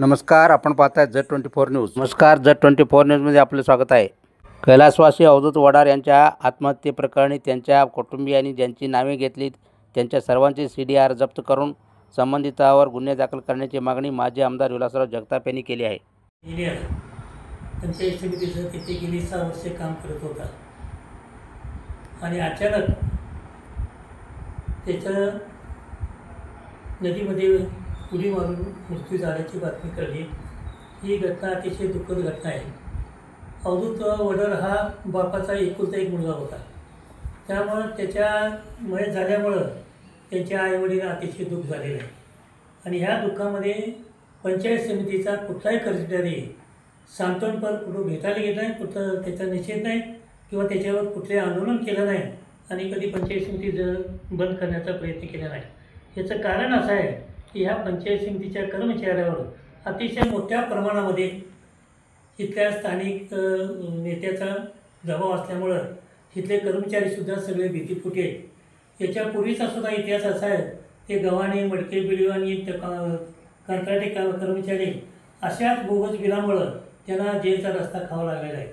नमस्कार, आपण पाहताय Z24 न्यूज। नमस्कार, Z24 न्यूजमध्ये आपले स्वागत आहे। कैलासवासी अवधूत वडार यांच्या आत्महत्येप्रकरणी त्यांच्या कुटुंबियांनी ज्यांची नावे घेतली त्यांच्या सर्वांचे CDR जप्त करून संबंधितांवर गुन्हे दाखल करण्याची मागणी माजी आमदार विलासराव जगताप यांनी केली आहे। पंचायत समितीचं तिथे गेली 6 वर्षे काम करत होता आणि अचानक त्याचं नदीमध्ये उडी मारून मृत्यू झाल्याची बातमी कळली। ही घटना अतिशय दुःखद घटना आहे। अवधूत वडार हा बापाचा एकुलता एक मुलगा होता, त्यामुळं त्याच्या मयत झाल्यामुळं त्यांच्या आईवडीला अतिशय दुःख झालेलं आहे आणि ह्या दुःखामध्ये पंचायत समितीचा कुठलाही कर्मचारी सांत्वनपर कुठं भेटायला गेला नाही, कुठं त्याचा निषेध नाही किंवा त्याच्यावर कुठले आंदोलन केलं नाही आणि कधी पंचायत समिती बंद करण्याचा प्रयत्न केला नाही। याचं कारण असं आहे की ह्या पंचायत समितीच्या कर्मचाऱ्यावर अतिशय मोठ्या प्रमाणामध्ये इथल्या स्थानिक नेत्याचा दबाव असल्यामुळं इथले कर्मचारीसुद्धा सगळे भीतीपोटी आहेत। याच्यापूर्वीचा सुद्धा इतिहास असा आहे ते गव्हाणे, मडके, बिडीवाणी, कंत्राटी कर्मचारी अशाच बोगस बिलामुळं त्यांना जेलचा रस्ता खावा लागलेला आहे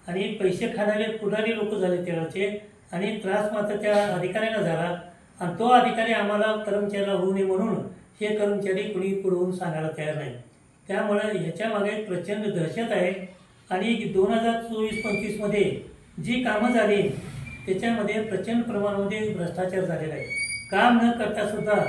आणि पैसे खाणारे पुढारी लोक झाले त्याचे आणि त्रास मात्र त्या अधिकाऱ्यांना झाला आणि तो अधिकारी आम्हाला कर्मचाऱ्याला होऊ नये म्हणून हे कर्मचारी कुणी पुढवून सांगायला तयार नाही। त्यामुळे ह्याच्यामागे प्रचंड दहशत आहे आणि 2024-25मध्ये जी कामं झाली त्याच्यामध्ये प्रचंड प्रमाणामध्ये भ्रष्टाचार झालेला आहे। काम न करतासुद्धा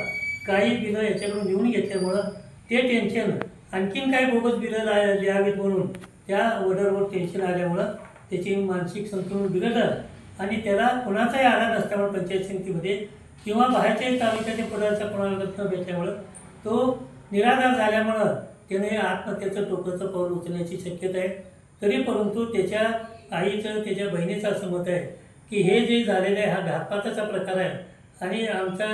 काही बिलं याच्याकडून लिहून घेतल्यामुळं ते टेन्शन आणखीन काही बोगस बिलं लिहावीत म्हणून त्या वडारवर टेन्शन आल्यामुळं त्याची मानसिक संतुलन बिघडलं आणि त्याला कुणाचाही आधार नसल्यामुळे पंचायत समितीमध्ये किंवा बाहेरच्याही तालुक्याच्या पदाचा कोणाला न भेटल्यामुळं तो निराधार झाल्यामुळं त्याने आत्महत्येचं टोकाचं पाऊल उचलण्याची शक्यता आहे। तरी परंतु त्याच्या आईचं त्याच्या बहिणीचं असं मत आहे की हे जे झालेलं आहे हा घातपाताचा प्रकार आहे आणि आमचा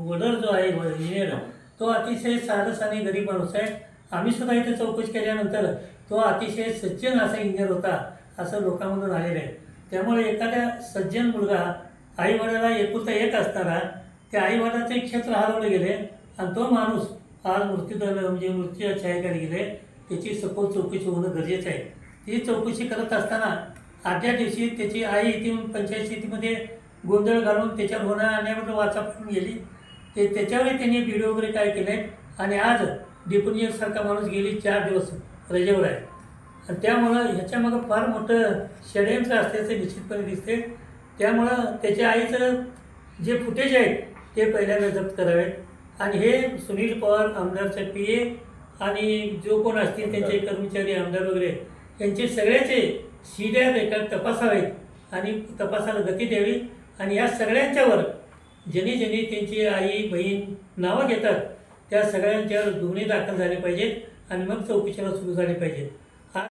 वडार जो आहे इंजिनियर तो अतिशय सारस आणि गरीब माणूस आहे। आम्ही सुद्धा इथे चौकशी केल्यानंतर तो अतिशय सज्जन असा इंजिनियर होता असं लोकांमधून आलेलं आहे। त्यामुळे एखाद्या सज्जन मुलगा आईवडिलाला एकुलता एक असताना त्या आईवडिलाचे क्षेत्र हरवले गेले आणि तो माणूस आज मृत्यूच्या छायेखाली गेले, त्याची सखोल चौकशी होणं गरजेचं आहे। ती चौकशी करत असताना आदल्या दिवशी त्याची आई इथे पंचायत समितीमध्ये गोंधळ घालून त्याच्यावर होणं अन्यायाबद्दल वाचा पडून गेली त्याच्यावरही त्यांनी व्हिडिओ वगैरे काय केले आणि आज डिपुनियरसारखा माणूस गेली 4 दिवस रजेवर आहे आणि त्यामुळं ह्याच्यामागं फार मोठं षडयंत्र असल्याचं निश्चितपणे दिसते। त्यामुळं त्याच्या आईचं जे फुटेज आहे ते पहिल्यांदा जप्त करावेत आणि हे सुनील पवार आमदारचे PA आणि जो कोण असतील त्यांचे कर्मचारी आमदार वगैरे यांचे सगळ्याचे CDR रेकॉर्ड तपासावेत आणि तपासाला गती द्यावी आणि या सगळ्यांच्यावर ज्यांनी त्यांची आई बहीण नावं घेतात त्या सगळ्यांच्यावर गुन्हे दाखल झाले पाहिजेत आणि मग चौकशीला सुरू झाले पाहिजेत।